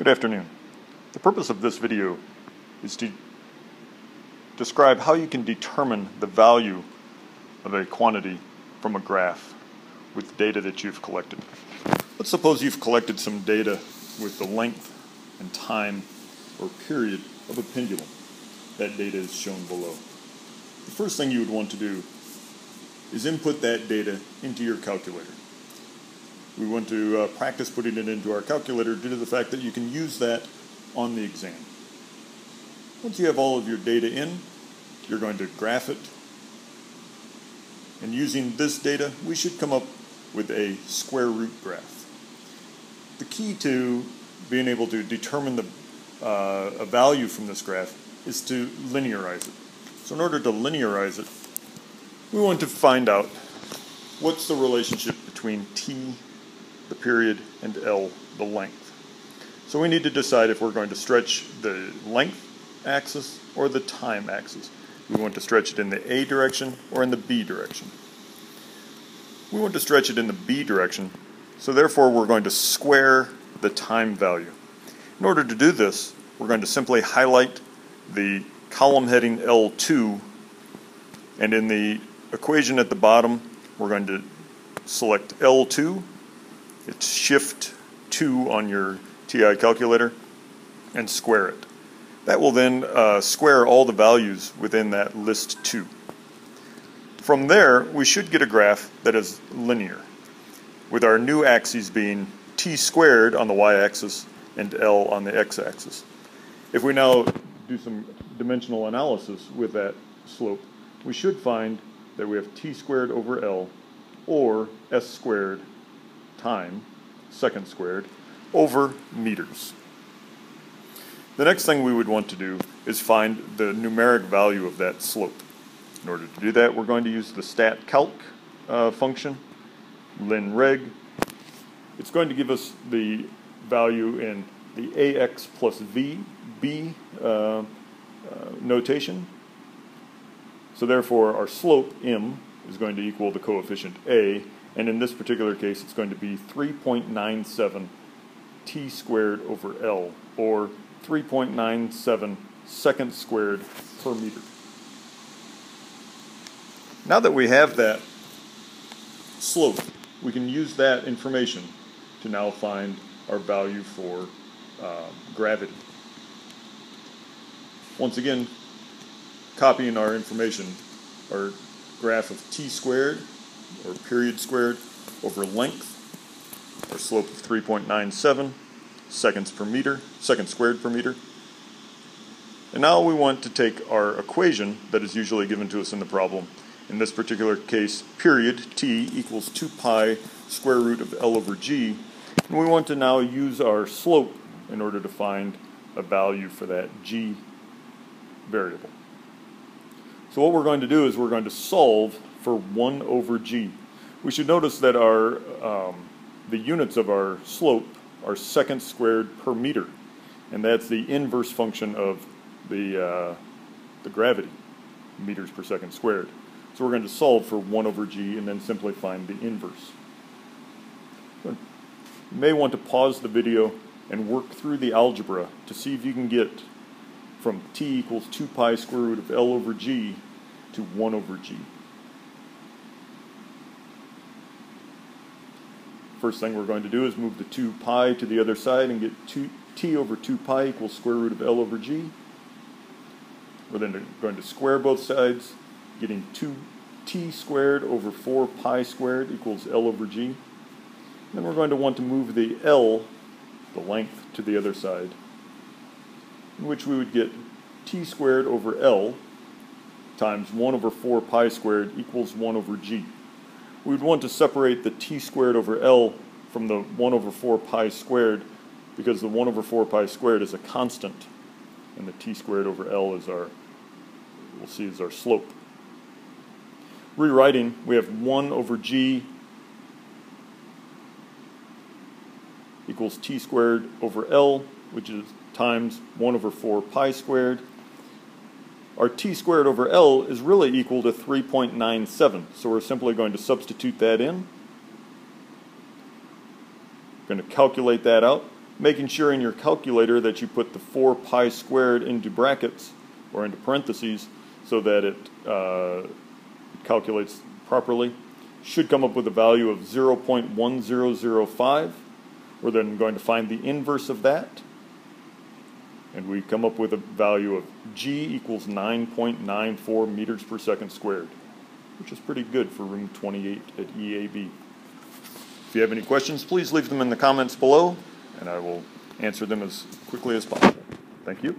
Good afternoon. The purpose of this video is to describe how you can determine the value of a quantity from a graph with data that you've collected. Let's suppose you've collected some data with the length and time or period of a pendulum. That data is shown below. The first thing you would want to do is input that data into your calculator. We want to practice putting it into our calculator due to the fact that you can use that on the exam. Once you have all of your data in, you're going to graph it. And using this data, we should come up with a square root graph. The key to being able to determine a value from this graph is to linearize it. So in order to linearize it, we want to find out what's the relationship between t, the period, and L, the length. So we need to decide if we're going to stretch the length axis or the time axis. We want to stretch it in the A direction or in the B direction. We want to stretch it in the B direction, so therefore we're going to square the time value. In order to do this, we're going to simply highlight the column heading L2, and in the equation at the bottom, we're going to select L2. It's shift 2 on your TI calculator and square it. That will then square all the values within that list 2. From there, we should get a graph that is linear, with our new axes being t squared on the y-axis and L on the x-axis. If we now do some dimensional analysis with that slope, we should find that we have t squared over L, or s squared time, second squared, over meters. The next thing we would want to do is find the numeric value of that slope. In order to do that, we're going to use the statcalc function, linreg. It's going to give us the value in the ax plus v, b notation. So therefore, our slope, m, is going to equal the coefficient a, and in this particular case, it's going to be 3.97 t squared over L, or 3.97 seconds squared per meter. Now that we have that slope, we can use that information to now find our value for gravity. Once again, copying our information, our graph of t squared, or period squared, over length, our slope of 3.97 seconds squared per meter. And now we want to take our equation that is usually given to us in the problem. In this particular case, period, t, equals 2 pi square root of L over g. And we want to now use our slope in order to find a value for that g variable. So what we're going to do is we're going to solve for 1 over g. We should notice that our the units of our slope are seconds squared per meter, and that's the inverse function of the gravity, meters per second squared. So we're going to solve for 1 over g and then simply find the inverse. Good. You may want to pause the video and work through the algebra to see if you can get from t equals 2 pi square root of L over g to 1 over g. First thing we're going to do is move the 2 pi to the other side and get t over 2 pi equals square root of L over g. We're then going to square both sides, getting 2t squared over 4 pi squared equals L over g. And then we're going to want to move the L, the length, to the other side, in which we would get t squared over L times 1 over 4 pi squared equals 1 over g. We would want to separate the t squared over L from the 1 over 4 pi squared because the 1 over 4 pi squared is a constant, and the t squared over L is we'll see, is our slope. Rewriting, we have 1 over g equals t squared over L, which is times 1 over 4 pi squared. Our t squared over L is really equal to 3.97, so we're simply going to substitute that in. We're going to calculate that out. making sure in your calculator that you put the 4 pi squared into brackets or into parentheses so that it calculates properly. Should come up with a value of 0.1005. We're then going to find the inverse of that, and we come up with a value of G equals 9.94 meters per second squared, which is pretty good for room 28 at EAB. If you have any questions, please leave them in the comments below, and I will answer them as quickly as possible. Thank you.